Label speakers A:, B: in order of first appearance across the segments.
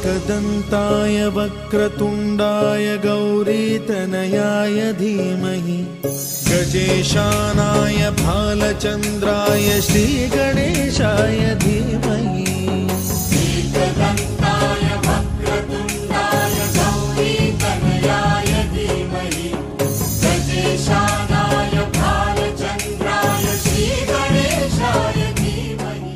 A: एकदन्ताय वक्रतुण्डाय गौरीतनयाय धीमहि गजेशानाय भालचन्द्राय श्रीगणेशाय धीमहि
B: एकदन्ताय वक्रतुण्डाय गौरीतनयाय धीमहि गजेशानाय भालचन्द्राय श्रीगणेशाय धीमहि।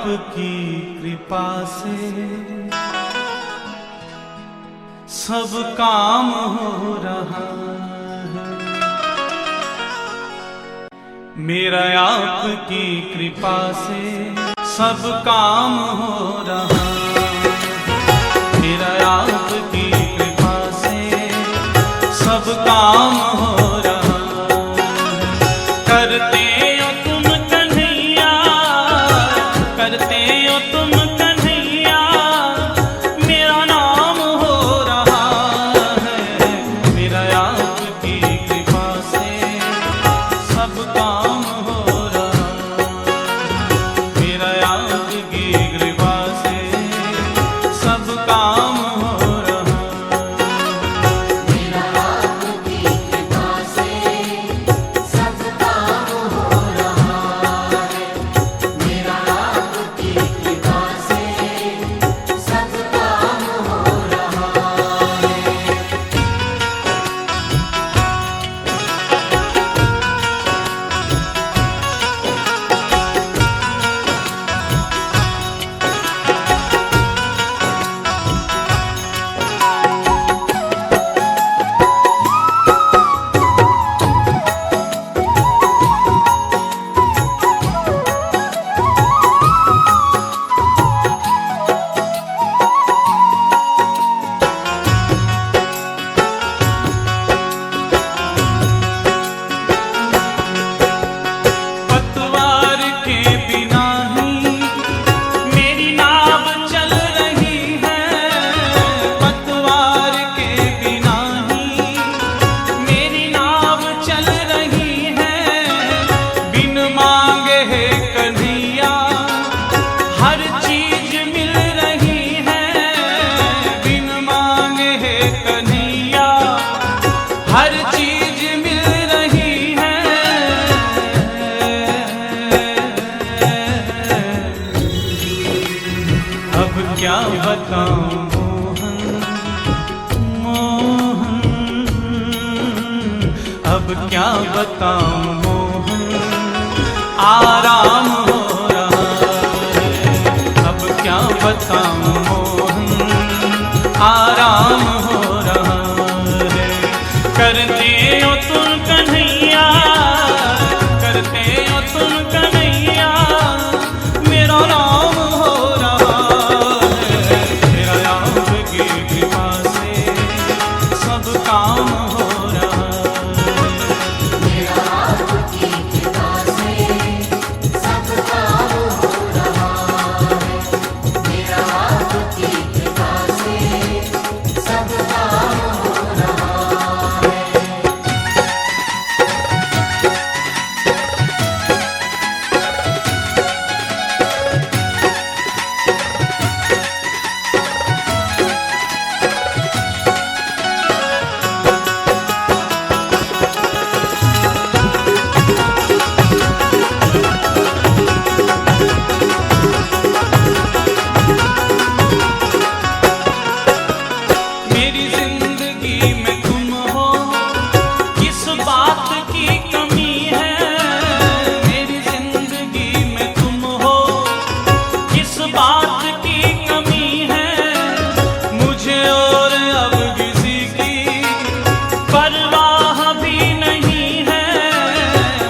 C: आपकी कृपा से सब काम हो रहा है। मेरा आपकी कृपा से सब काम हो रहा है। मेरा आपकी कृपा से सब काम हो रहा है। करते हो तुम कन्हैया, करते हो तुम कन्हैया, मेरा नाम हो रहा है। मेरा आपकी कृपा से सब काम हो रहा है। मेरा आपकी कृपा से सब काम हो रहा है।
B: मेरा आपकी कृपा से सब काम हो रहा है। मेरा आपकी कृपा से सब काम हो रहा है।
C: पतवार के बिना ही मेरी नाव चल रही है। पतवार के बिना ही मेरी नाव चल रही है। बिन मांगे है कन्हैया हर चीज मिल रही है। बिन मांगे है कन्हैया हर चीज मिल रही है। अब क्या बताऊं मोहन, मोहन, अब क्या बताऊं मोहन, आराम हो रहा है। अब क्या बताऊं मोहन, आराम हो रहा है। करते हो तुम कन्हैया, करते हो तुम कन्हैया, मेरा नाम हो रहा है। मेरा आपकी कृपा से सब काम हो रहा है।
B: मेरा आपकी कृपा से सब काम हो रहा है। मेरा आपकी कृपा से सब काम हो रहा है।
C: मेरी जिंदगी में तुम हो, किस बात की कमी है। मेरी जिंदगी में तुम हो, किस बात की कमी है। मुझे और अब किसी की परवाह भी नहीं है।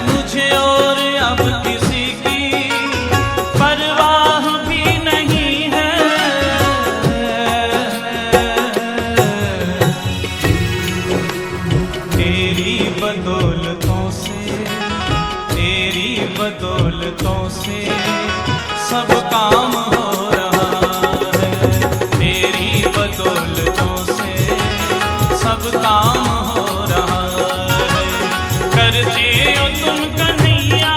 C: मुझे और अब किसी की परवाह भी नहीं है। तेरी बदौलतों से, तेरी बदौलतों से सब काम हो रहा है। तेरी बदौलतों से सब काम हो रहा है। करते हो तुम कन्हैया,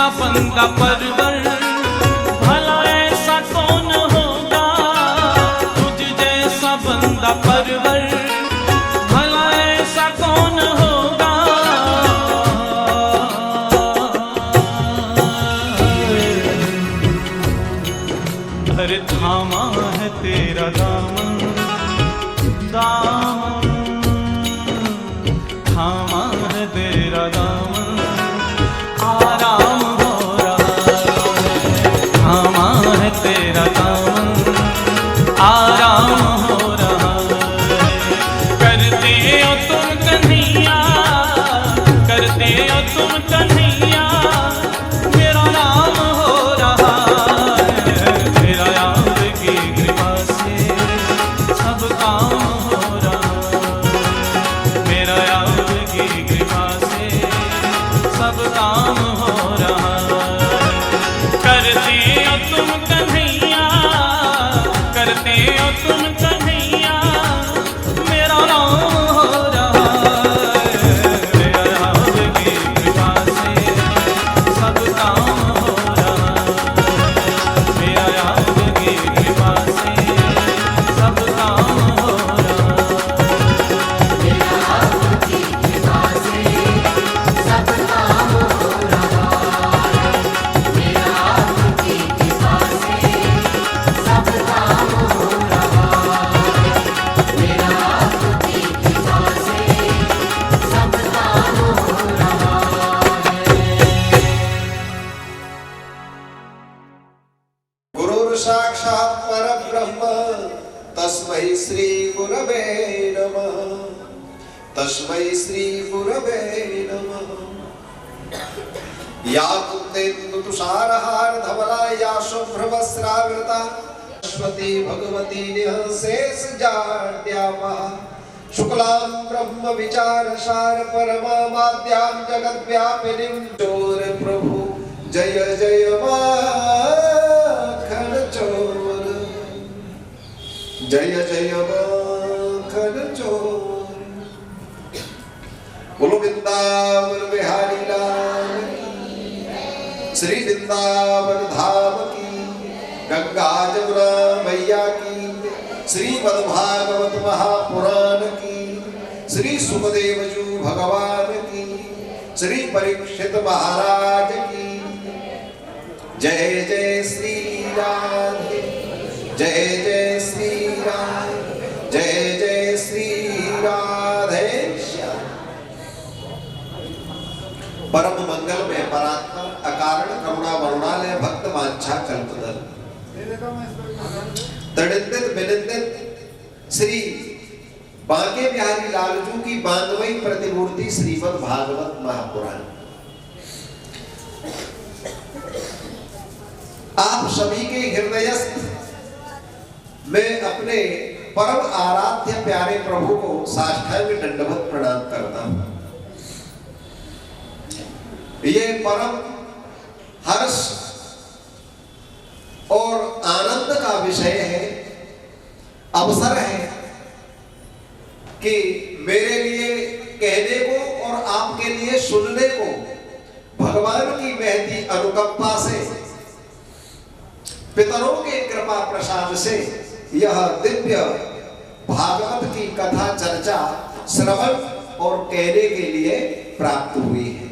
C: ऐसा बंदा परवर भला ऐसा कौन होगा, तुझ जैसा बंदा परवर भला ऐसा कौन होगा। अरे थामा है तेरा दामन, दामन थामा है तेरा दामन, आराम हो रहा है। थामा है तेरा दामन, आराम हो रहा है। करते हो तुम कन्हैया, करते हो तुम कन्हैया, मेरा नाम हो रहा है। मेरा याद की कृपा से सब काम हो रहा है। मेरा याद की कृपा से सब काम हो रहा है। करते हो तुम कन्हैया, करते हो तुम कन्हैया, मेरा नाम हो रहा है। मेरा याद की कृपा से सब काम हो रहा है। मेरा याद की कृपा से सब काम हो रहा है।
B: मेरा आपकी कृपा से सब काम हो रहा है। मेरा आपकी कृपा से सब काम हो रहा है। मेरा आपकी कृपा से सब काम हो रहा है।
D: गुरुर् साक्षात् परब्रह्म तस्मै श्री गुरवे नमः। तस्मै श्री गुरवे नमः। या कुन्देन्दु तुषारहार धवला या शुभ्रवस्त्रावृता सरस्वती भगवती निःशेष जाड्यामः। शुक्लां ब्रह्म विचारसार परमाद्यां जगद्व्यापिनीं चोर प्रभु जय जय माखन चोर, जय जय माखन चोर। बोलो वृंदावन बिहारी लाल की, श्री वृंदावन धाम की, गंगा जमुना मैया की, श्रीमद् भागवत महापुराण की, श्री सुखदेव जी भगवान की, श्री परीक्षित महाराज की। जय जय श्री राधे, जय जय श्री राधे, जय जय श्री राधे श्याम। परम मंगल में परात्पर अकारण करुणा वरुणालय भक्त वांछा कल्पदल तड़िंदित बिनिंदित श्री बांके बिहारी लालजू की बांधवई प्रतिमूर्ति श्रीमद् भागवत महापुराण। आप सभी के हृदयस्थ में अपने परम आराध्य प्यारे प्रभु को साष्टांग दंडवत प्रणाम करता हूं। ये परम हर्ष और आनंद का विषय है, अवसर है कि मेरे लिए कहने को और आपके लिए सुनने को भगवान की महती अनुकंपा से, पितरों के कृपा प्रसाद से यह दिव्य भागवत की कथा चर्चा श्रवण और कहने के लिए प्राप्त हुई है।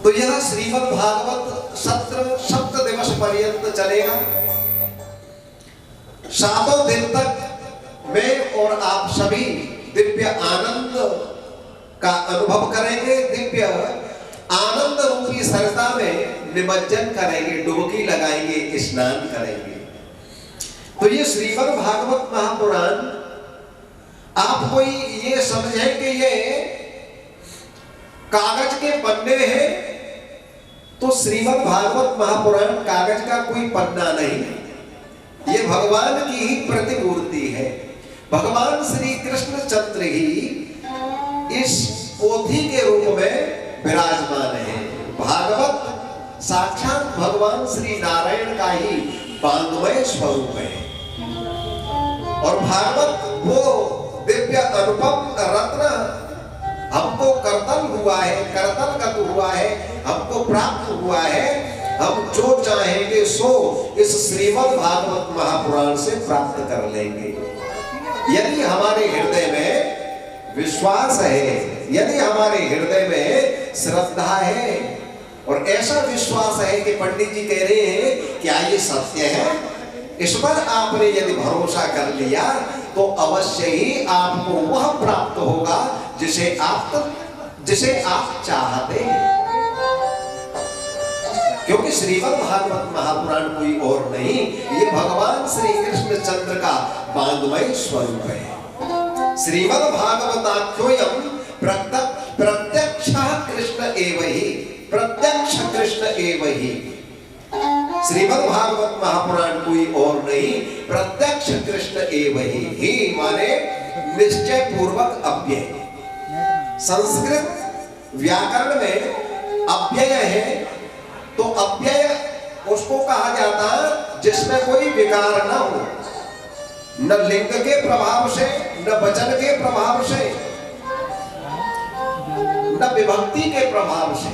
D: तो यह श्रीमद् भागवत सत्र 7 दिवस पर्यंत चलेगा। 7 दिन तक मैं और आप सभी दिव्य आनंद का अनुभव करेंगे, दिव्य आनंद रूपी सरता में निमज्जन करेंगे, डुबकी लगाएंगे, स्नान करेंगे। तो ये श्रीमद् भागवत महापुराण आप कोई ये समझें कि ये कागज के पन्ने हैं, तो श्रीमद् भागवत महापुराण कागज का कोई पन्ना नहीं, ये भगवान की ही प्रतिमूर्ति है। भगवान श्री कृष्ण चंद्र ही इस पोथी के रूप में विराजमान है। भागवत साक्षात भगवान श्री नारायण का ही बांधमय स्वरूप है और भागवत वो दिव्य अनुपम रत्न हमको हमको करतल हुआ है, करतलगत हुआ है, हमको प्राप्त हुआ है। हम जो चाहेंगे सो इस श्रीमद् भागवत महापुराण से प्राप्त कर लेंगे। यदि हमारे हृदय में विश्वास है, यदि हमारे हृदय में श्रद्धा है और ऐसा विश्वास है कि पंडित जी कह रहे हैं क्या ये सत्य है, इस पर आपने यदि भरोसा कर लिया तो अवश्य ही आपको वह प्राप्त होगा जिसे आप चाहते हैं। क्योंकि श्रीमद् भागवत महापुराण कोई और नहीं, ये भगवान श्री कृष्ण चंद्र का वाङ्मय स्वरूप है। श्रीमद् भागवताख्योऽयं प्रत्यक्ष कृष्ण एव ही, प्रत्यक्ष कृष्ण एव ही। श्रीमद् भागवत महापुराण कोई और नहीं, प्रत्यक्ष कृष्ण एव ही माने निश्चय पूर्वक अव्यय। संस्कृत व्याकरण में अव्यय है तो अव्यय उसको कहा जाता है जिसमें कोई विकार ना हो, न लिंग के प्रभाव से, न वचन के प्रभाव से, न विभक्ति के प्रभाव से।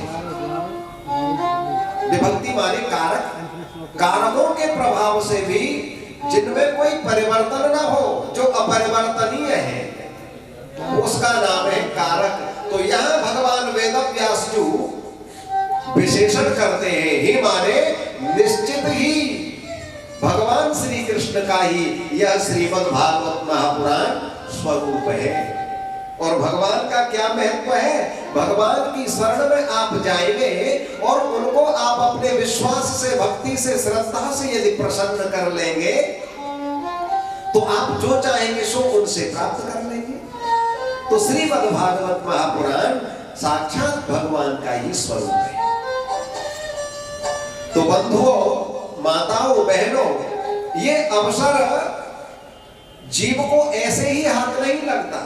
D: विभक्ति माने कारक, कारकों के प्रभाव से भी जिनमें कोई परिवर्तन ना हो, जो अपरिवर्तनीय है उसका नाम है कारक। तो यहां भगवान वेदव्यास जी विशेषण करते हैं, ही माने निश्चित ही भगवान श्री कृष्ण का ही यह श्रीमद् भागवत महापुराण स्वरूप है। और भगवान का क्या महत्व है, भगवान की शरण में आप जाएंगे और उनको आप अपने विश्वास से, भक्ति से, श्रद्धा से यदि प्रसन्न कर लेंगे तो आप जो चाहेंगे सो उनसे प्राप्त कर लेंगे। तो श्रीमद् भागवत महापुराण साक्षात भगवान का ही स्वरूप है। तो बंधुओं, माताओं, बहनों, ये अवसर जीव को ऐसे ही हाथ नहीं लगता।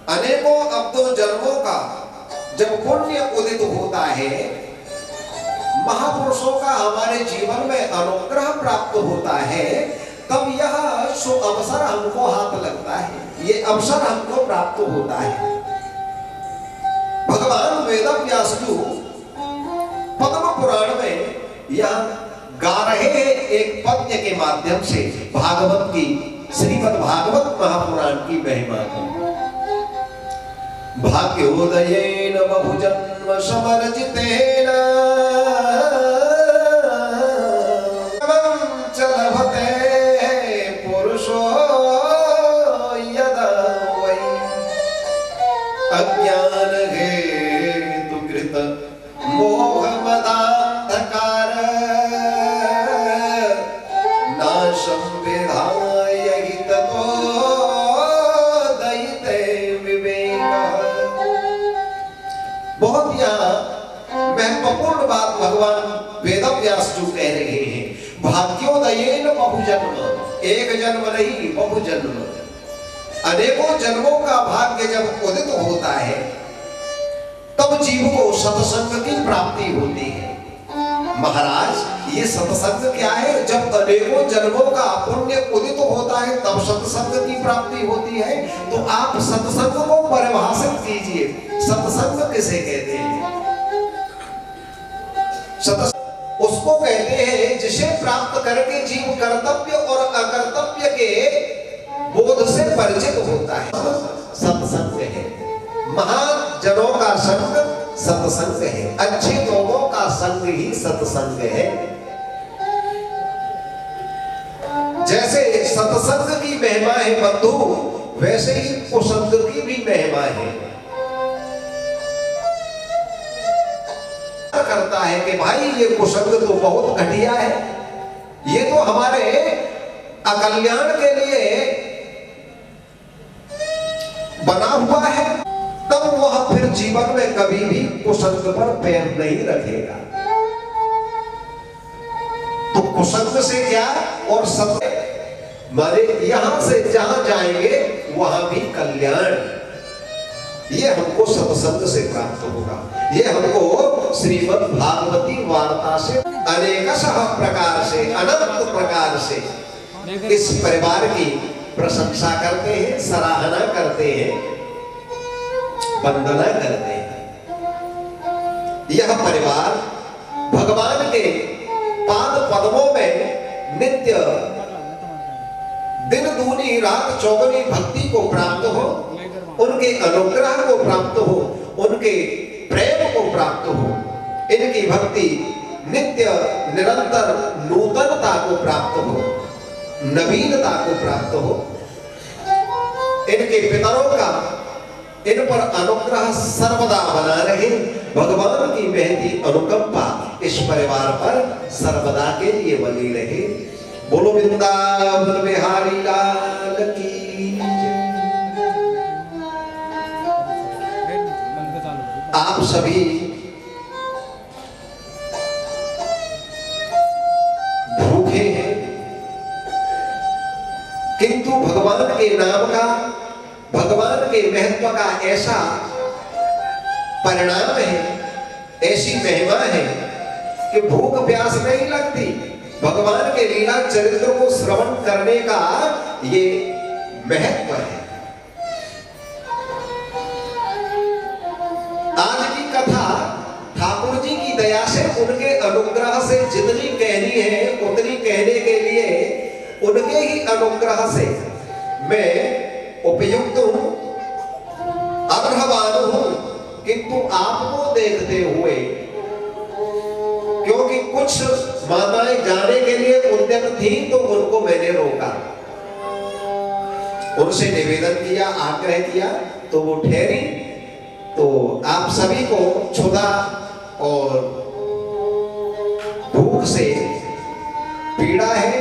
D: अनेकों अब्दों जन्मों का जब पुण्य उदित होता है, महापुरुषों का हमारे जीवन में अनुग्रह प्राप्त होता है, तब यह सो अवसर हमको हाथ लगता है, ये अवसर हमको प्राप्त होता है। भगवान वेदव्यास जी पद्म पुराण में यह गा रहे हैं एक पद्य के माध्यम से भागवत की, श्रीमद् भागवत महापुराण की महिमा की। भाग्योदयेन बहुजन्म समर्जितेन च लभते पुरुषो यदा वै अज्ञान हेतु कृत मोह मदान्धकार नाशं विधाय हि ततो दयिते विवेकः। बहुत यहाँ महत्वपूर्ण बात भगवान वेदव्यास जी कह रहे हैं। भाग्योदयेन बहुजन्म, एक जन्म नहीं बहुजन्म, अनेकों जन्मों का भाग्य जब उदित होता है तब जीव को सत्संग की प्राप्ति होती है। महाराज, ये सत्संग क्या है? जब अनेकों जन्मों का पुण्य उदित होता है तब सत्संग की प्राप्ति होती है। तो आप सत्संग को परिभाषित कीजिए, सत्संग किसे कहते हैं? सत्संग उसको कहते हैं जिसे प्राप्त करके जीव कर्तव्य और अकर्तव्य के बोध से परिचित होता है, सत्संग है। महान जनों का संग सत्संग है, अच्छे लोगों का संग ही सत्संग है। जैसे सत्संग की महिमा है बंधु, वैसे ही कुसंग की भी महिमा है। करता है कि भाई ये कुसंग तो बहुत घटिया है, ये तो हमारे अकल्याण के लिए बना हुआ है, तब वह फिर जीवन में कभी भी कुसंग पर पैर नहीं रखेगा। तो कुसंग से क्या और सत्य माने यहां से जहां जाएंगे वहां भी कल्याण, ये हमको सत्संग से प्राप्त होगा। ये हमको श्रीमद् भागवती वार्ता से अनेकशः प्रकार से, अनंत प्रकार से इस परिवार की प्रशंसा करते हैं, सराहना करते हैं, वंदना करते हैं। यह परिवार भगवान के पाद पद्मों में नित्य दिन दूनी रात चौगुनी भक्ति को प्राप्त हो, उनके अनुग्रह को प्राप्त हो, उनके प्रेम को प्राप्त हो, इनकी भक्ति नित्य निरंतर नूतनता को प्राप्त हो, नवीनता को प्राप्त हो। इनके पितरों का इन पर अनुग्रह सर्वदा बना रहे। भगवान की महती अनुकंपा इस परिवार पर सर्वदा के लिए बनी रहे। बोलो वृंदावन बिहारी लाल की जय। आप सभी भूखे हैं, किंतु भगवान के नाम का, भगवान के महत्व का ऐसा परिणाम है, ऐसी महिमा है कि भूख प्यास नहीं लगती। भगवान के लीला चरित्र को श्रवण करने का ये महत्व है। आज की कथा ठाकुर जी की दया से, उनके अनुग्रह से जितनी कहनी है उतनी कहने के लिए उनके ही अनुग्रह से मैं उपयुक्त हूं, अर्हवान हूं। किंतु आपको देखते हुए, क्योंकि कुछ माताएं जाने के लिए उद्यत थी तो उनको मैंने रोका, उनसे निवेदन किया, आग्रह किया तो वो ठहरी। तो आप सभी को क्षुधा और भूख से पीड़ा है,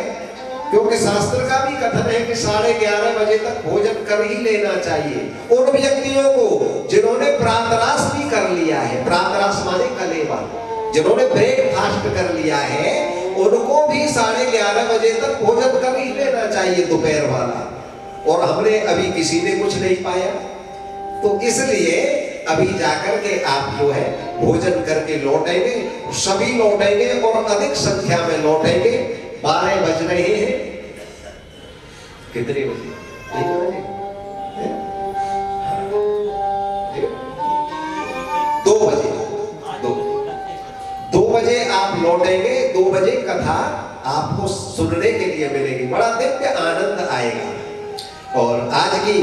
D: क्योंकि शास्त्र का भी कथन है कि 11:30 बजे तक भोजन कर ही लेना चाहिए। उन व्यक्तियों को जिन्होंने प्रातराश भी कर लिया है, प्रातराश माने कलेवा, जिन्होंने ब्रेकफास्ट कर लिया है, उनको भी 11:30 बजे तक भोजन कर ही लेना चाहिए दोपहर वाला। और हमने अभी किसी ने कुछ नहीं पाया, तो इसलिए अभी जाकर के आप जो है भोजन करके लौटेंगे, सभी लौटेंगे और अधिक संख्या में लौटेंगे। 12 बज रहे हैं, कितने बजे? 1 बजे, 2 बजे, 2 बजे आप लौटेंगे। 2 बजे कथा आपको सुनने के लिए मिलेगी, बड़ा दिव्य आनंद आएगा। और आज की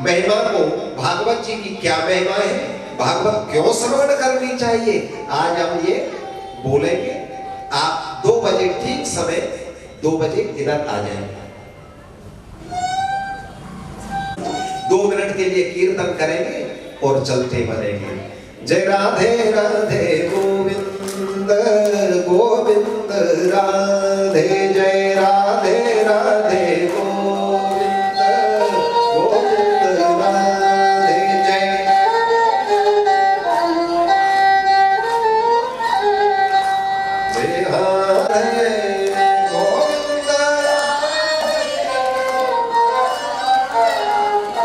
D: महिमा को, भागवत जी की क्या महिमा है, भागवत क्यों श्रवण करनी चाहिए, आज हम ये बोलेंगे। आप 2 बजे ठीक समय 2 बजे इधर आ जाएंगे। 2 मिनट के लिए कीर्तन करेंगे और चलते बनेंगे। जय राधे राधे गोविंद गोविंद राधे, जय राधे राधे गोविंद गोविंद राधे, जय जय राधे गोविंद,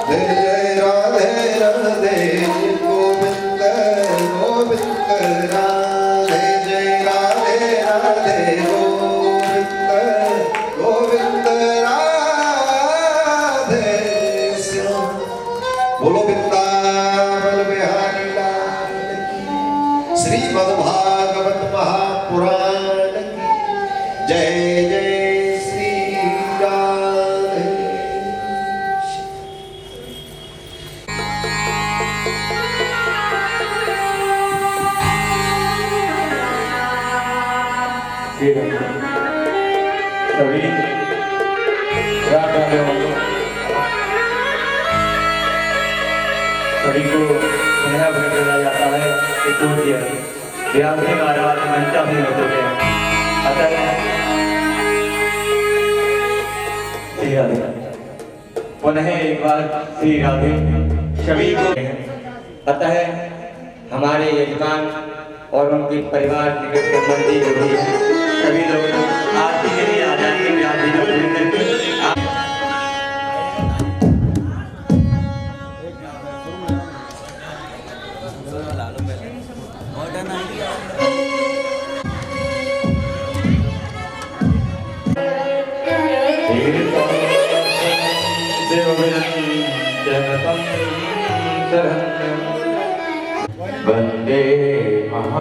D: जय राधे राधे गोविंद गोविंद राधे, जय राधे राधे गोविंद गोविंद राधे श्याम। बोलो वृंदावन बिहारी लाल की, श्रीमद्भागवत महापुराण की जय। जय श्री राधे।
E: सभी राधा सभी को नया भेंट दिया जाता है कि सूर्य व्यास भी महाराज मंचा भी हो चुके हैं। अतः श्री राधे, पुनः एक बार श्री राधे सभी को। अतः हमारे यजमान और उनके परिवार निकट संबंधी जो भी है, सभी लोग आरती के लिए आ जाएंगे। व्यास जी को पूरी करके वंदे महा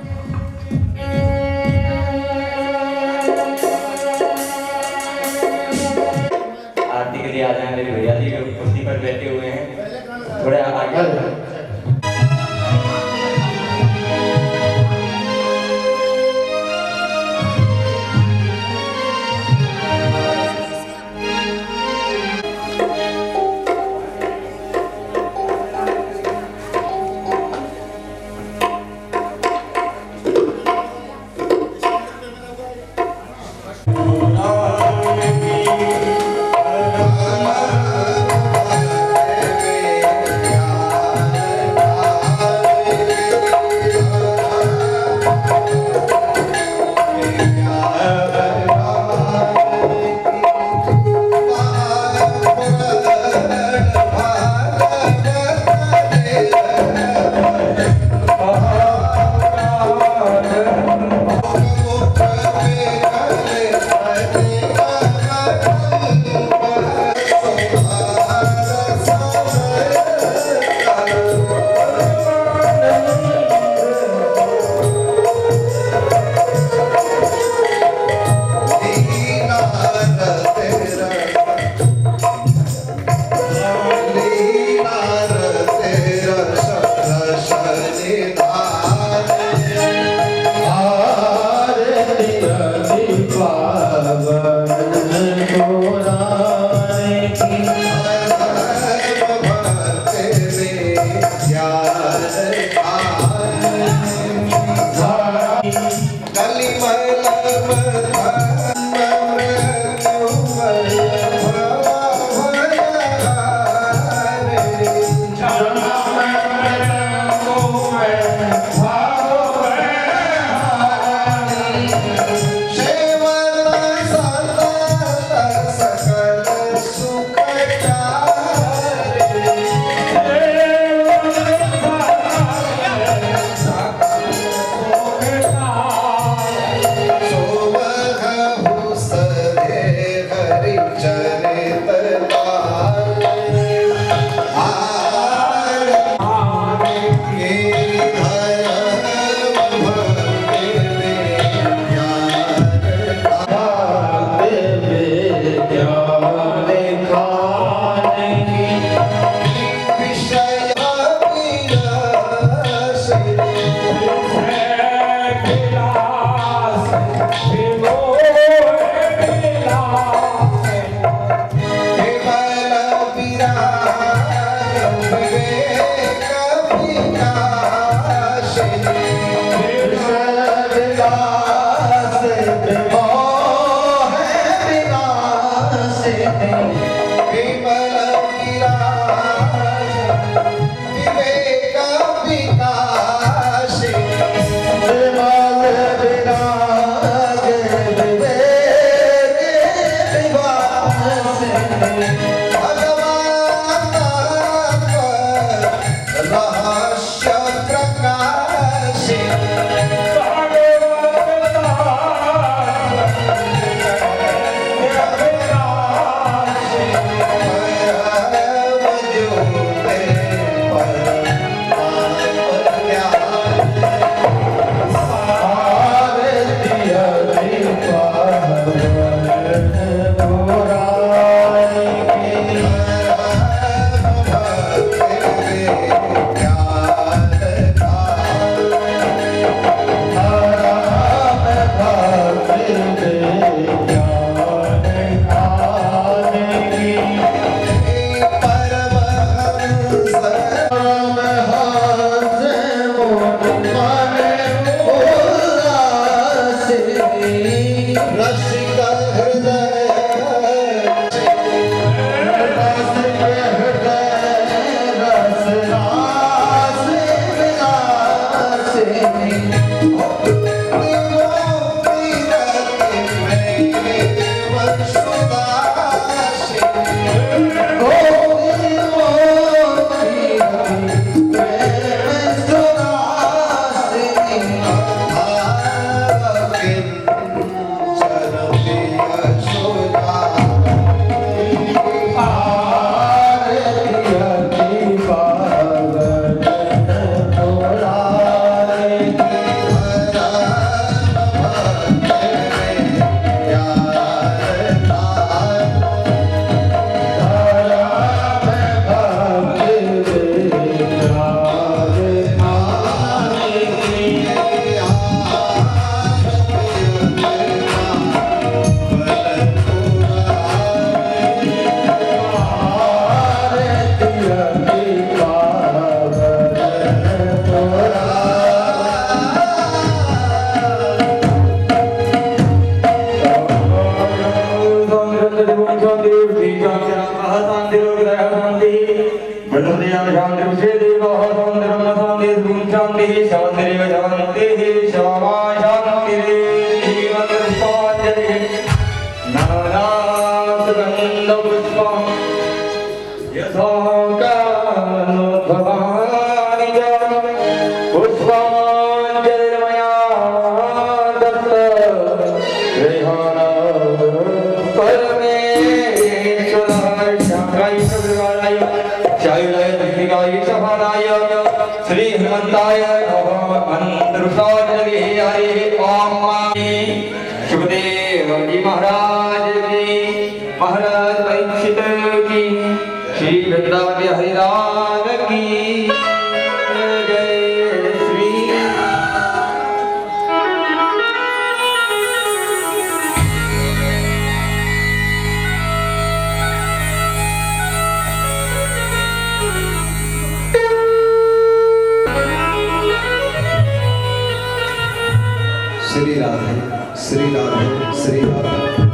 D: श्री राधे श्री राधे श्री राधे।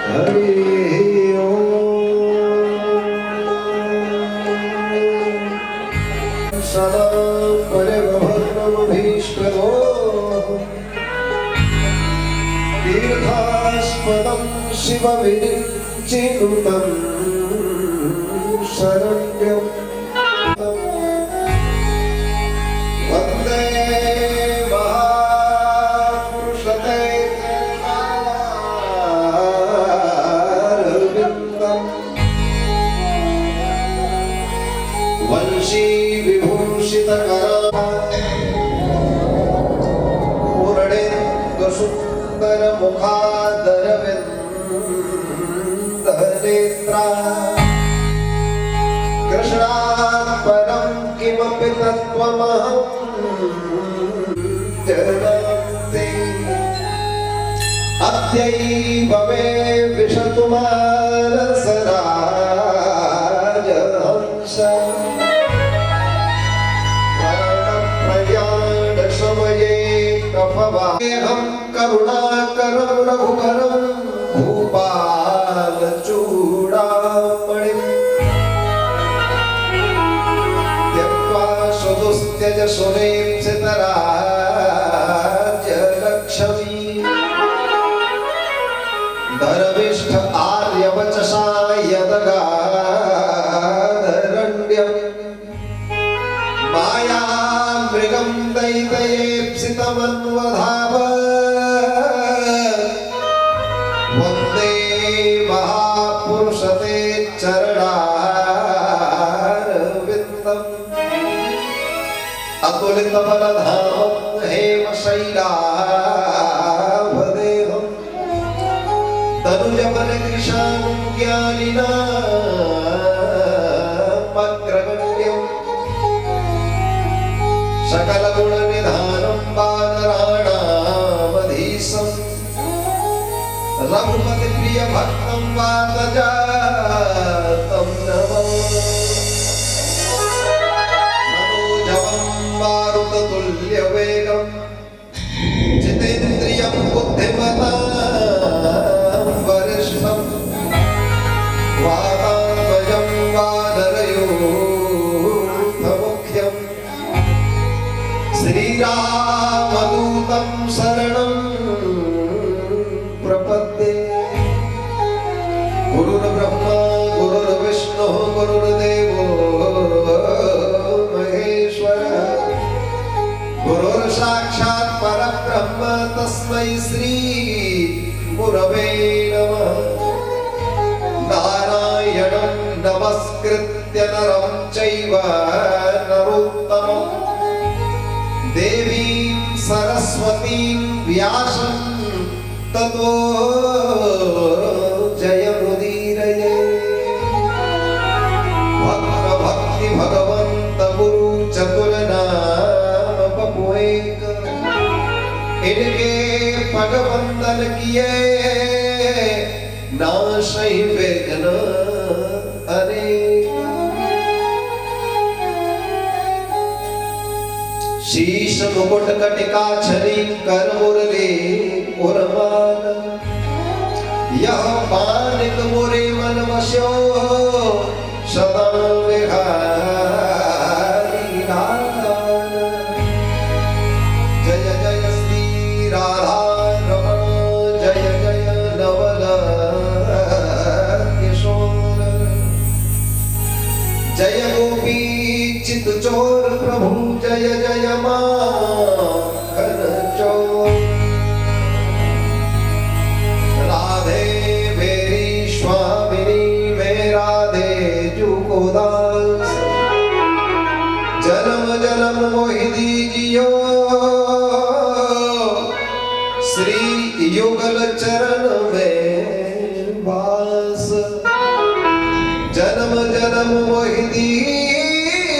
D: हरि ओम। सदा परमभद्रमभीष्टो तीर्थास्पदं शिवविचिनुतं शरण्यम् वन्दे महापुरुषते चरणारविन्दम् वंशी विभूषितकरा पूर्णेन्दुसुन्दरमुखादरविन्दनेत्रा कृष्णात् परं किमपि तत्त्वमहं जनामि। अद्यैव मे विशतु मानसराजहंस प्राणप्रयाणसमये कफवाहं करुणाकरं रघुवरं भूपालचूडामणिम् सुदुस्त्यज सुरेप्सितराज्यलक्ष्मी धर्मिष्ठ आर्यवचसा यदगाधरण्यम् मायामृगं दैतयेप्सितमन्वधाव वन्दे महापुरुषते चरणारविन्दम् अतुलित बलधामं हेमशैलावदेहं तनुजबलकृशानं ज्ञानिनामग्रगण्यं सकलगुणनिधानं वानराणामधीशं रघुपतिप्रियभक्तं वातजातं नमामि। मारुततुल्यवेगं जितेन्द्रियं बुद्धिमतां वरिष्ठं वातात्मजं वानरयूथमुख्यं श्रीरामदूतं शरणं प्रपद्ये। गुरुर्ब्रह्मा गुरुर्विष्णुः गुरुर्देवो गुरुर्साक्षात् परब्रह्म तस्मै श्री गुरवे नमः। नारायणं नमस्कृत्य नरं चैव नरोत्तमं देवीं सरस्वतीं व्यासं ततो जयमुदीरये। भक्ति भगवन्त गुरु चतुरनाम बपुएक इनके पग वंदन किए नाशई विघ्न अनेक। शीश मुकुट कटिका छरी कर मुरली उर्माल यह पानिक मुरे मन वस्यो सदा विहारी नारायण। जय जय श्री राधा रमण जय जय नवल किशोर जय गोपी चित चोर प्रभु जय जय माखन चोर। राधे मेरी स्वामिनी मैं राधे जुको दास जन्म जन्म मोहि दीजियो श्री युगल चरण में वास। जन्म जन्म मोहि दीजियो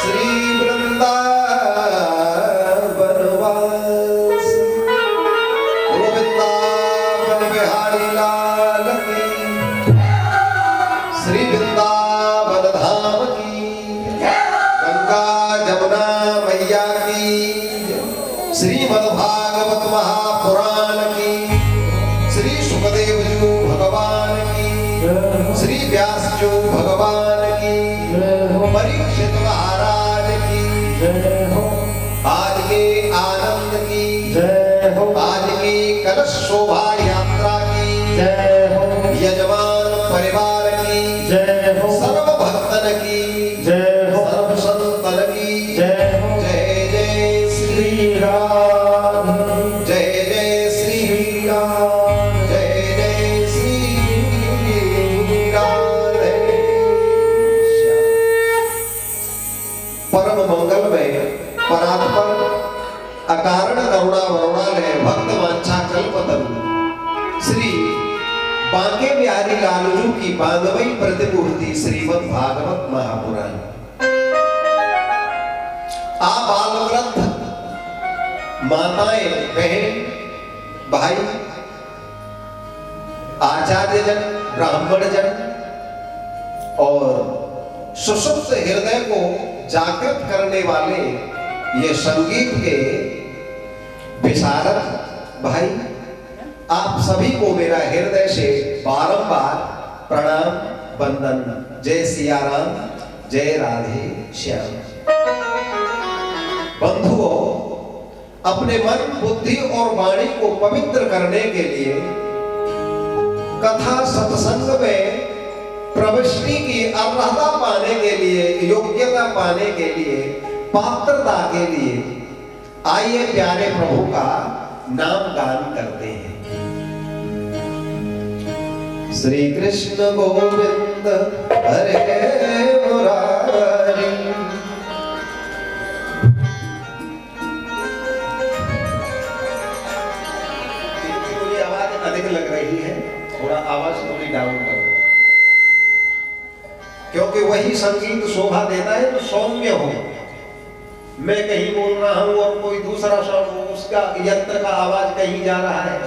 D: श्री वृंदावन वास। वृंदावन बिहारी लाल की श्री वृंदावन धाम की परीक्षित महाराज की
E: जय हो,
D: आज के आनंद की
E: जय हो,
D: आज की कलश शोभा यात्रा की
E: जय हो,
D: यजमान परिवार की
E: जय हो,
D: सर्व भक्तन की
E: जय हो,
D: सर्व संतन की
E: जय हो,
D: जय जय श्री
E: श्री राम,
D: जय जय श्री
E: राम,
D: जय जय श्री राधे। परम मंगलमय परात्पर अकारण करुणा वरुणालय भक्त वांछा कल्पतरु श्री बांके बिहारी लालजू की बांधवई प्रतिमूर्ति श्रीमद् भागवत महापुराण। आ बाल वृद्ध माताएं बहन भाई आचार्य जन ब्राह्मण जन और सुषुप्त हृदय को जागृत करने वाले ये संगीत के विशारद भाई, आप सभी को मेरा हृदय से बारंबार प्रणाम वंदन। जय सिया राम, जय राधे श्याम। बंधुओं, अपने मन बुद्धि और वाणी को पवित्र करने के लिए कथा सत्संग में प्रविष्टि की अर्हता पाने के लिए, योग्यता पाने के लिए, पात्रता के लिए आइए प्यारे प्रभु का नाम गान करते हैं। श्री कृष्ण गोविंद हरे मुरारी। थोड़ी आवाज अधिक लग रही है, थोड़ा आवाज थोड़ी डाउन कर दो, क्योंकि वही संगीत शोभा देता है तो सौम्य हो। मैं कहीं बोल रहा हूं और कोई दूसरा शब्द, उसका यंत्र का आवाज कहीं जा रहा है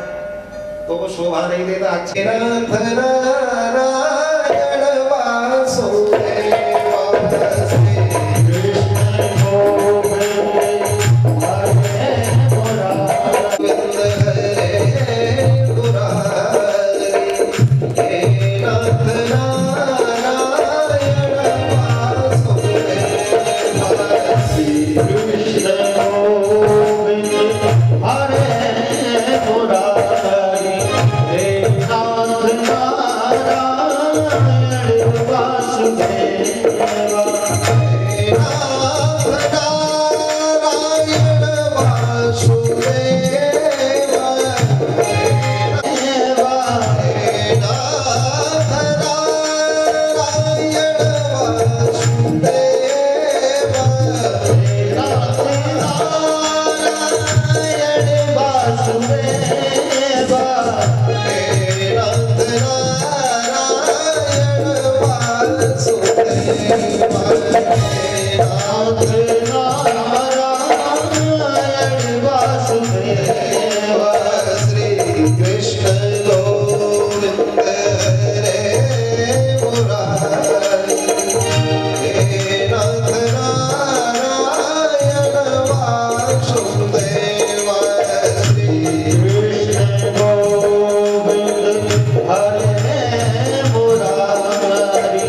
D: तो वो शोभा नहीं देता। अच्छे नाथ नारायण वासुदेव
E: कृष्ण गोविंद हरे मुरारी,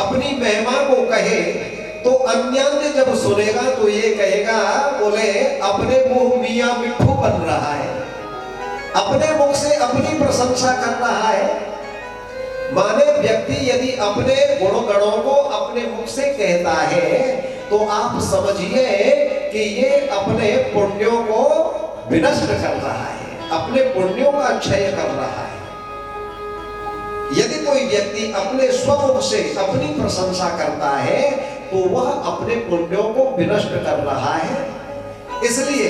D: अपनी महिमा को कहे तो अन्य जब सुनेगा तो ये कहेगा, बोले अपने मुंह मियां मिट्ठू बन रहा है, अपने मुख से अपनी प्रशंसा कर रहा है। माने व्यक्ति यदि अपने गुण गणों को अपने मुख से कहता है तो आप समझिए कि ये अपने पुण्यों को विनष्ट कर रहा है, अपने पुण्यों का क्षय कर रहा है। यदि कोई व्यक्ति अपने स्वमुख से अपनी प्रशंसा करता है तो वह अपने पुण्यों को विनष्ट कर रहा है। इसलिए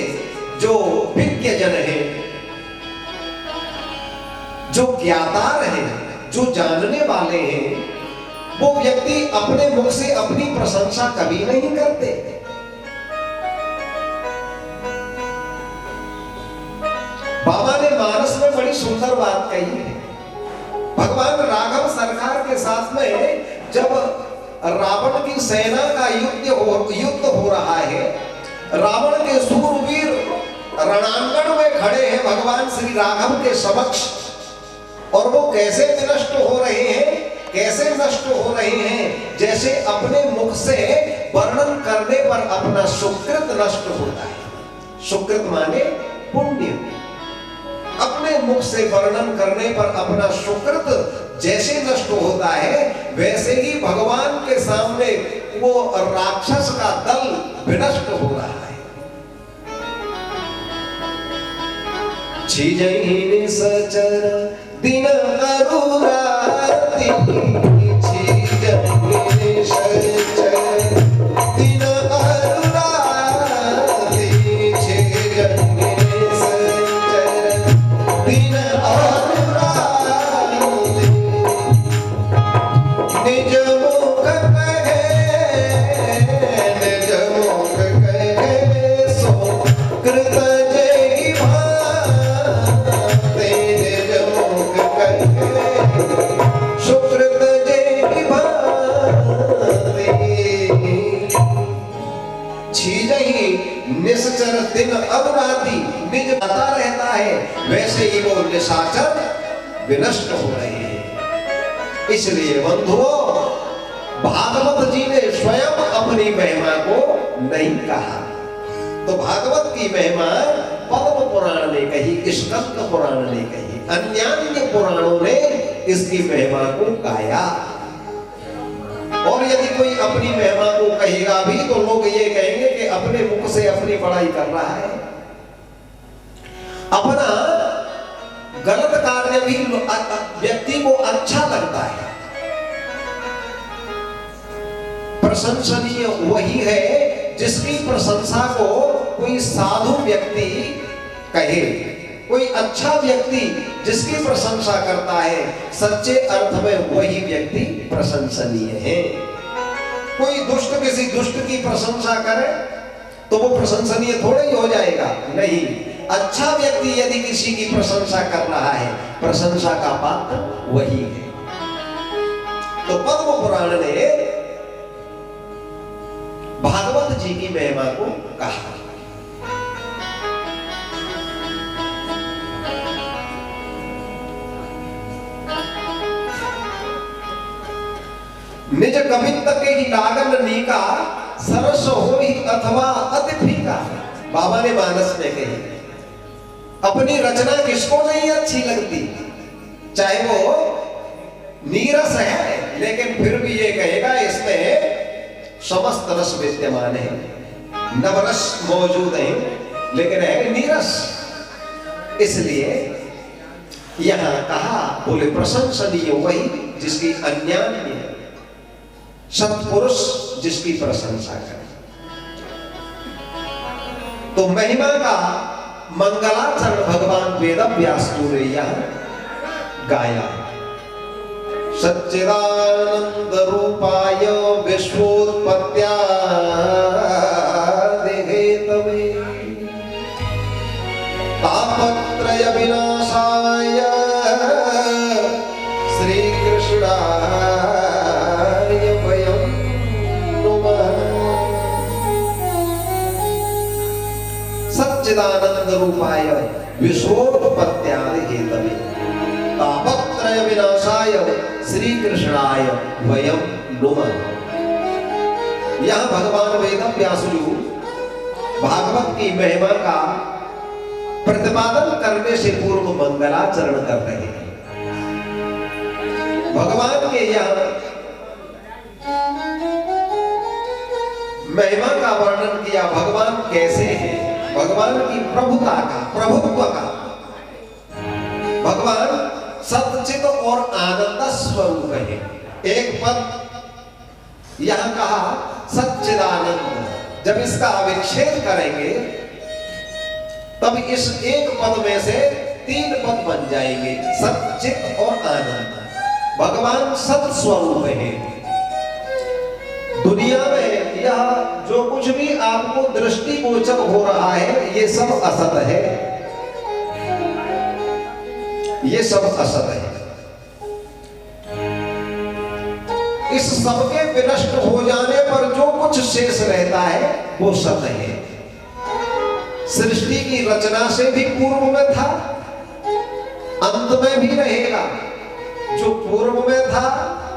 D: जो विज्ञ जन है, जो ज्ञातार है, जो जानने वाले हैं, वो व्यक्ति अपने मुख से अपनी प्रशंसा कभी नहीं करते। बाबा ने मानस में बड़ी सुंदर बात कही है। भगवान राघव सरकार के साथ में जब रावण की सेना का युद्ध हो रहा है, रावण के सूरवीर रणांगण में खड़े हैं भगवान श्री राघव के समक्ष, और वो कैसे नष्ट हो रहे हैं, कैसे नष्ट हो रहे हैं, जैसे अपने मुख से वर्णन करने पर अपना सुकृत नष्ट होता है। सुकृत माने पुण्य। अपने मुख से वर्णन करने पर अपना सुकृत जैसे नष्ट होता है, वैसे ही भगवान के सामने वो राक्षस का दल विनष्ट हो रहा है। छिजहि निसचर दिन अरुराति, छिजहि निसचर दिन अरुराति, छिजहि निसचर दिन अरुराति। निज मुख कहे, निज मुख कहे सो कृत जय भाते, निज मुख कहे सुकृत जय भाते। छिजहि निश्चर दिन अरुराति, निज आता रहता है, वैसे ही वो निशाचर विनष्ट हो रहे हैं। इसलिए बंधुओं, भागवत जी ने स्वयं अपनी महिमा को नहीं कहा, तो भागवत की महिमा पद्म पुराण ने कही, स्कंद पुराण ने कही, अन्य पुराणों ने इसकी महिमा को गाया। और यदि कोई अपनी महिमा को कहेगा भी तो लोग ये कहेंगे कि अपने मुख से अपनी बड़ाई कर रहा है। अपना गलत कार्य भी व्यक्ति को अच्छा लगता है। प्रशंसनीय वही है जिसकी प्रशंसा को कोई साधु व्यक्ति कहे, कोई अच्छा व्यक्ति जिसकी प्रशंसा करता है, सच्चे अर्थ में वही व्यक्ति प्रशंसनीय है। कोई दुष्ट किसी दुष्ट की प्रशंसा करे तो वो प्रशंसनीय थोड़ा ही हो जाएगा, नहीं। अच्छा व्यक्ति यदि किसी की प्रशंसा कर रहा है, प्रशंसा का पात्र वही है। तो पद्म पुराण ने भागवत जी की महिमा को कहा। निज कवित्व के ही लागन नीका, सरस हो ही अथवा अति फीका। बाबा ने मानस में कही, अपनी रचना किसको नहीं अच्छी लगती, चाहे वो नीरस है, लेकिन फिर भी ये कहेगा इसमें समस्त रस विद्यमान है, नवरस मौजूद है, लेकिन है नीरस। इसलिए यहां कहा, बोले प्रशंसनीय वही जिसकी अन्यान्य सत्पुरुष जिसकी प्रशंसा करे। तो महिमा का मंगलाचरण भगवान वेदव्यास ने यहां गाया। सच्चिदानंद रूपाय विश्वोत्पत्त्यादि हेतवे, तापत्रय विनाशाय श्री कृष्णाय वयं नुमः। सच्चिदानंद रूपाय विश्वोत्पत्त्यादि हेतवे, तापत्रय विनाशाय श्री कृष्णाय वयं नुमः। यह भगवान वेदव्यास जी भागवत की महिमा का प्रतिपादन करने से पूर्व मंगलाचरण कर रहे हैं। भगवान के यह महिमा का वर्णन किया, भगवान कैसे हैं, भगवान की प्रभुता का, प्रभुत्व का। भगवान सच्चित और आनंद स्वरूप है। एक पद यहां कहा सच्चिदानंद, जब इसका अविच्छेद करेंगे तब इस एक पद में से 3 पद बन जाएंगे, सच्चित और आनंद। भगवान सत स्वरूप है। दुनिया में यह जो कुछ भी आपको दृष्टिगोचर हो रहा है ये सब असत है, ये सब असत है। इस सबके विनष्ट हो जाने पर जो कुछ शेष रहता है वो सत है। सृष्टि की रचना से भी पूर्व में था, अंत में भी रहेगा। जो पूर्व में था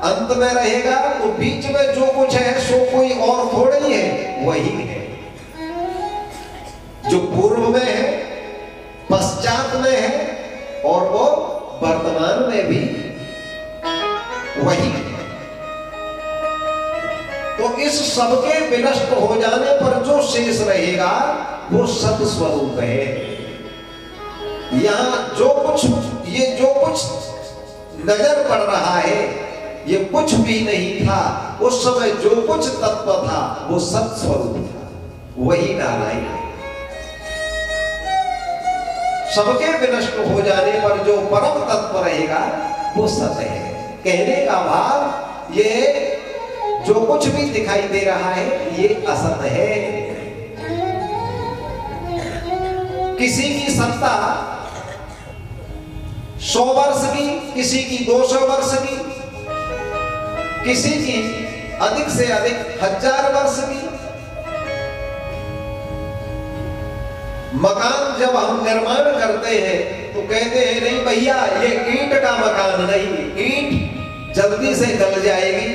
D: अंत में रहेगा, तो बीच में जो कुछ है सो कोई और थोड़ा ही है, वही है। जो पूर्व में है, पश्चात में है और वो वर्तमान में भी वही है। तो इस सबके विनष्ट हो जाने पर जो शेष रहेगा वो सत स्वरूप है। यहां जो कुछ, ये जो कुछ नजर पड़ रहा है ये कुछ भी नहीं था। उस समय जो कुछ तत्व था वो सत स्वरूप था, वही नारायण है। सबके विनष्ट हो जाने पर जो परम तत्व रहेगा वो सत है। कहने का भाव ये जो कुछ भी दिखाई दे रहा है ये असत है। किसी की सत्ता 100 वर्ष की, किसी की 200 वर्ष की, किसी की अधिक से अधिक 1000 वर्ष की। मकान जब हम निर्माण करते हैं तो कहते हैं नहीं भैया ये ईंट का मकान नहीं, ईंट जल्दी से गल जाएगी,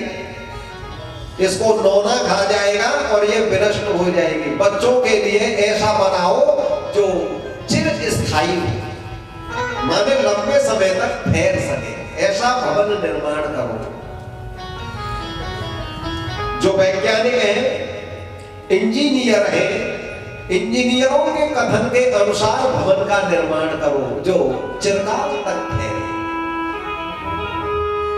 D: इसको नौना खा जाएगा और ये विनष्ट हो जाएगी। बच्चों के लिए ऐसा बनाओ जो चिरस्थायी हो, माने लंबे समय तक ठहर सके, ऐसा भवन निर्माण करो। जो वैज्ञानिक हैं, इंजीनियर हैं, इंजीनियरों के कथन के अनुसार भवन का निर्माण करो जो चिरकाल तक ठहरे।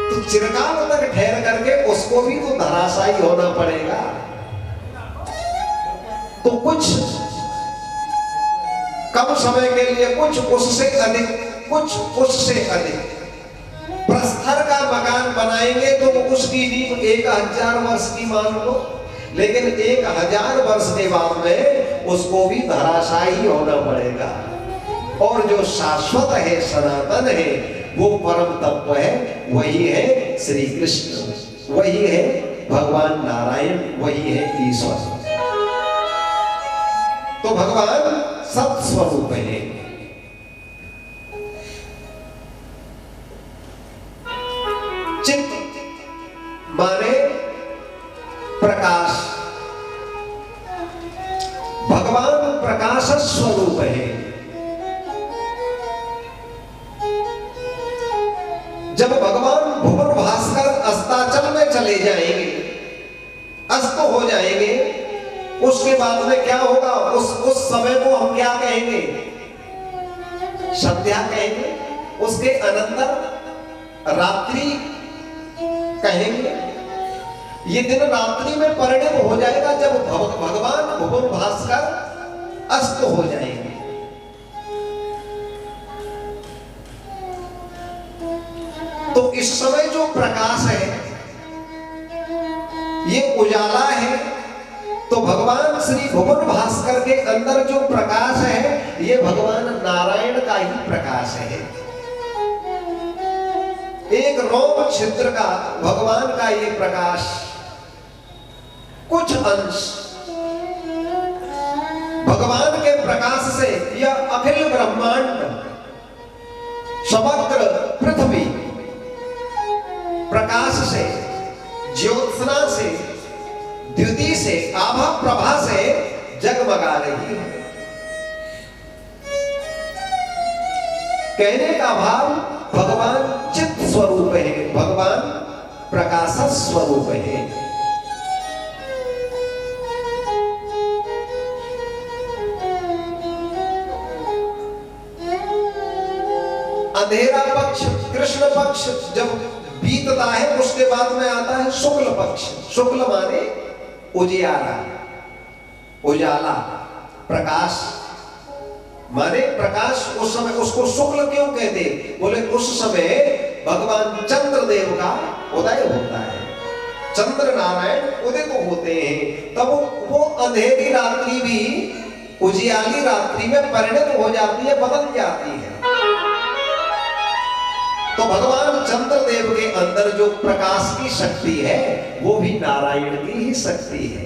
D: तो चिरकाल तक ठहर करके उसको भी तो धराशायी होना पड़ेगा। तो कुछ कम समय के लिए, कुछ उससे अधिक, कुछ उससे अधिक। प्रस्तर का मकान बनाएंगे तो उसकी नींव 1000 वर्ष की मान लो, लेकिन 1000 वर्ष के बाद में उसको भी धराशायी होना पड़ेगा। और जो शाश्वत है, सनातन है, वो परम तत्व है, वही है श्री कृष्ण, वही है भगवान नारायण, वही है ईश्वर। तो भगवान सत स्वरूप है। चित्त माने प्रकाश, भगवान प्रकाश स्वरूप है। जब भगवान भुवन भास्कर अस्ताचल में चले जाएंगे, अस्त हो जाएंगे, उसके बाद में क्या होगा? उस समय को हम क्या कहेंगे? संध्या कहेंगे। उसके अनंतर रात्रि कहेंगे। ये दिन रात्रि में परिणत हो जाएगा जब भगवान भुवन भास्कर अस्त हो जाएंगे। तो इस समय जो प्रकाश है ये उजाला है। तो भगवान श्री भुवन भास्कर के अंदर जो प्रकाश है ये भगवान नारायण का ही प्रकाश है। एक रोम छिद्र का भगवान का ये प्रकाश, कुछ अंश भगवान के प्रकाश से यह अखिल ब्रह्मांड, समग्र पृथ्वी प्रकाश से, ज्योत्सना से, द्युति से, आभा प्रभा से जगमगा रही है। कहने का भाव भगवान चित्त स्वरूप है, भगवान प्रकाश स्वरूप है। अंधेरा पक्ष, कृष्ण पक्ष जब बीत बीतता है, उसके बाद में आता है शुक्ल पक्ष। शुक्ल माने उजियारा, उजाला, प्रकाश माने प्रकाश। उस समय उसको शुक्ल क्यों कहते? बोले उस समय भगवान चंद्रदेव का उदय होता है, चंद्र नारायण उदित होते हैं, तब वो अंधेरी रात्रि भी उजियाली रात्रि में परिणत हो जाती है, बदल जाती है। तो भगवान चंद्रदेव के अंदर जो प्रकाश की शक्ति है वो भी नारायण की ही शक्ति है,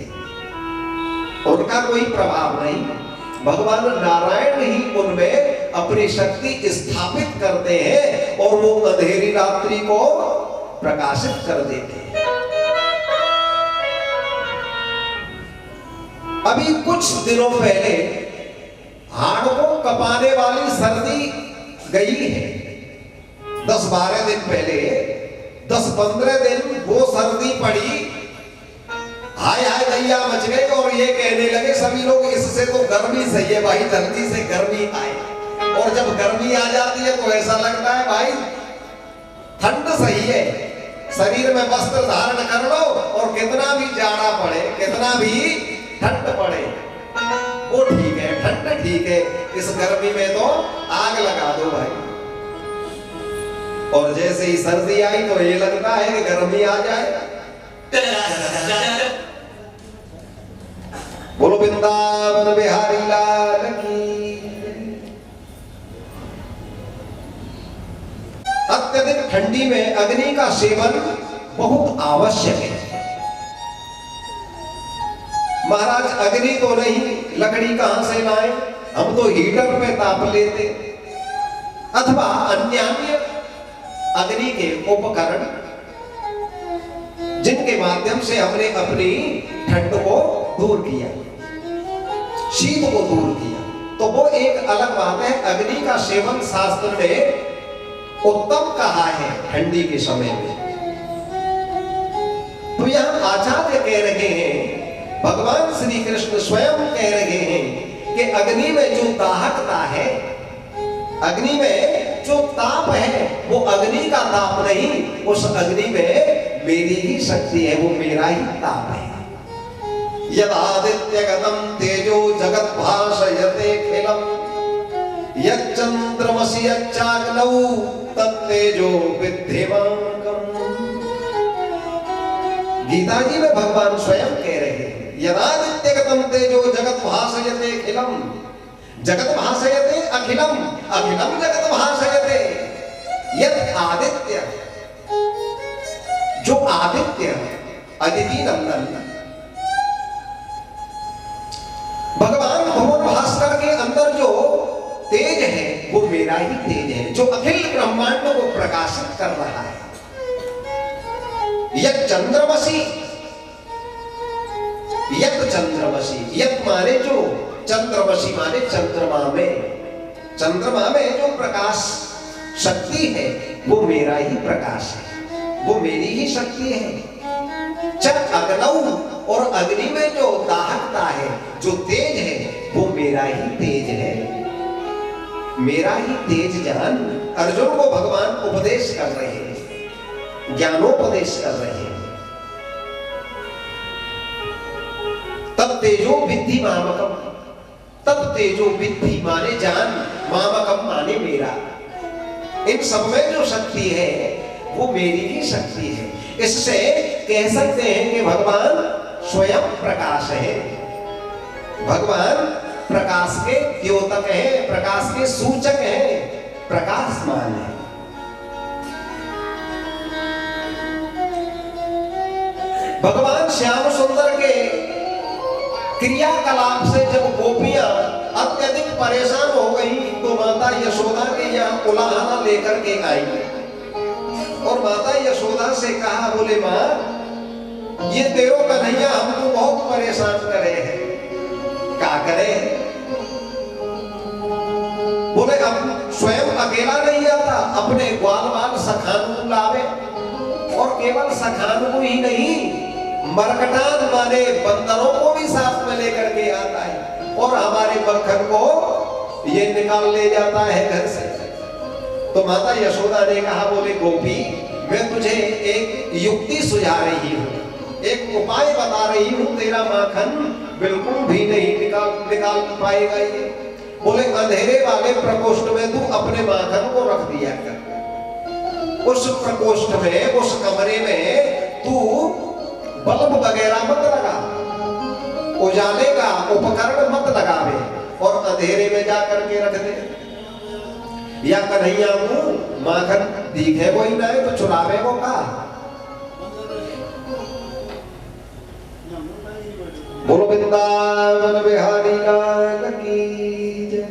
D: उनका कोई प्रभाव नहीं। भगवान नारायण ही उनमें अपनी शक्ति स्थापित करते हैं और वो अंधेरी रात्रि को प्रकाशित कर देते हैं। अभी कुछ दिनों पहले हाड़ को कपाने वाली सर्दी गई है, 10-12 दिन पहले, 10-15 दिन वो सर्दी पड़ी, हाय हाय दैया मच गई और ये कहने लगे सभी लोग इससे तो गर्मी सही है भाई, जल्दी से गर्मी आए। और जब गर्मी आ जाती है तो ऐसा लगता है भाई ठंड सही है, शरीर में वस्त्र धारण कर लो और कितना भी जाड़ा पड़े, कितना भी ठंड पड़े वो ठीक है, ठंड ठीक है, इस गर्मी में तो आग लगा दो भाई। और जैसे ही सर्दी आई तो ये लगता है कि गर्मी आ जाए। बोलो वृंदावन बिहारी लाल की। अत्यधिक ठंडी में अग्नि का सेवन बहुत आवश्यक है। महाराज अग्नि तो नहीं, लकड़ी कहां से लाए? हम तो हीटर पे ताप लेते, अथवा अन्य अग्नि के उपकरण जिनके माध्यम से हमने अपनी ठंड को दूर किया, शीत को दूर किया, तो वो एक अलग बात है। अग्नि का सेवन शास्त्र ने उत्तम कहा है ठंडी के समय में। तो यहां आचार्य कह रहे हैं, भगवान श्री कृष्ण स्वयं कह रहे हैं कि अग्नि में जो दाहकता है, अग्नि में जो ताप है, वो अग्नि का ताप नहीं, उस अग्नि में मेरी ही शक्ति है, वो मेरा ही ताप है। यदादित्यगतं तेजो जगत् भासयतेऽखिलम् यच्चन्द्रमसि यच्चाग्नौ तत्तेजो विद्धिमाकम्। गीता जी में भगवान स्वयं कह रहे हैं, यदादित्यगतं तेजो जगत् भासयतेऽखिलम्, जगत् भासयते अखिलम, अखिलम जगत् भासयते। यत् आदित्य, जो आदित्य अदिति नंदन भगवान भगवान भास्कर के अंदर जो तेज है वो मेरा ही तेज है, जो अखिल ब्रह्मांड को प्रकाशित कर रहा है। यत् चंद्रमसि, यत् चंद्रमसि, यत् माने जो, चंद्रमसि माने चंद्रमा में, चंद्रमा में जो प्रकाश शक्ति है वो मेरा ही प्रकाश है, वो मेरी ही शक्ति है। चक अग्नौ, और अग्नि में जो दाहकता है, जो तेज है, वो मेरा ही तेज है, मेरा ही तेज जान। अर्जुन को भगवान उपदेश कर रहे हैं, ज्ञानोपदेश कर रहे हैं। तब तेजो विद्धि मामकम, तब तेजो विद्धि माने जान, मामकम माने मेरा। इन सब में जो शक्ति है वो मेरी ही शक्ति है। इससे कह सकते हैं कि भगवान स्वयं प्रकाश है, भगवान प्रकाश के द्योतक है, प्रकाश के सूचक है, प्रकाशमान है। भगवान श्याम सुंदर के क्रियाकलाप से जब गोपियां अत्यधिक परेशान हो गई तो माता यशोदा के यहाँ उलाहना लेकर के आई और माता यशोदा से कहा, बोले माँ ये तेरो कन्हैया हमको बहुत परेशान करे हैं, क्या करे? बोले अब स्वयं अकेला नहीं आता, अपने ग्वाल बाल सखानु लावे, और केवल सखानु ही नहीं, मरकटान माने बंदरों को भी साथ में लेकर के आता है और हमारे मक्खन को ये निकाल ले जाता है घर से। तो माता यशोदा ने कहा, बोले गोपी मैं तुझे एक युक्ति सुझा रही हूं, एक उपाय बता रही हूं, तेरा माखन बिल्कुल भी नहीं निकाल पाएगा ये। बोले अंधेरे वाले प्रकोष्ठ में तू अपने माखन को रख दिया कर, उस प्रकोष्ठ में, उस कमरे में तू बल्ब वगैरह मत लगा, उजाले का उपकरण मत लगावे और अंधेरे में जा करके रख दे। या कन्हैया मुंह माखन दिखे वो ही ना है तो चुरावे वो का। बोलो वृंदावन बिहारी लाल की जय।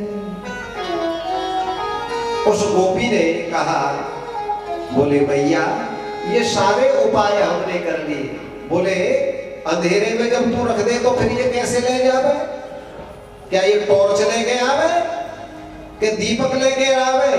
D: उस गोपी ने कहा, बोले भैया ये सारे उपाय हमने कर लिए। बोले अंधेरे में जब तू रख दे तो फिर ये कैसे ले जावे? क्या ये टॉर्च लेके आवे कि दीपक लेके आवे?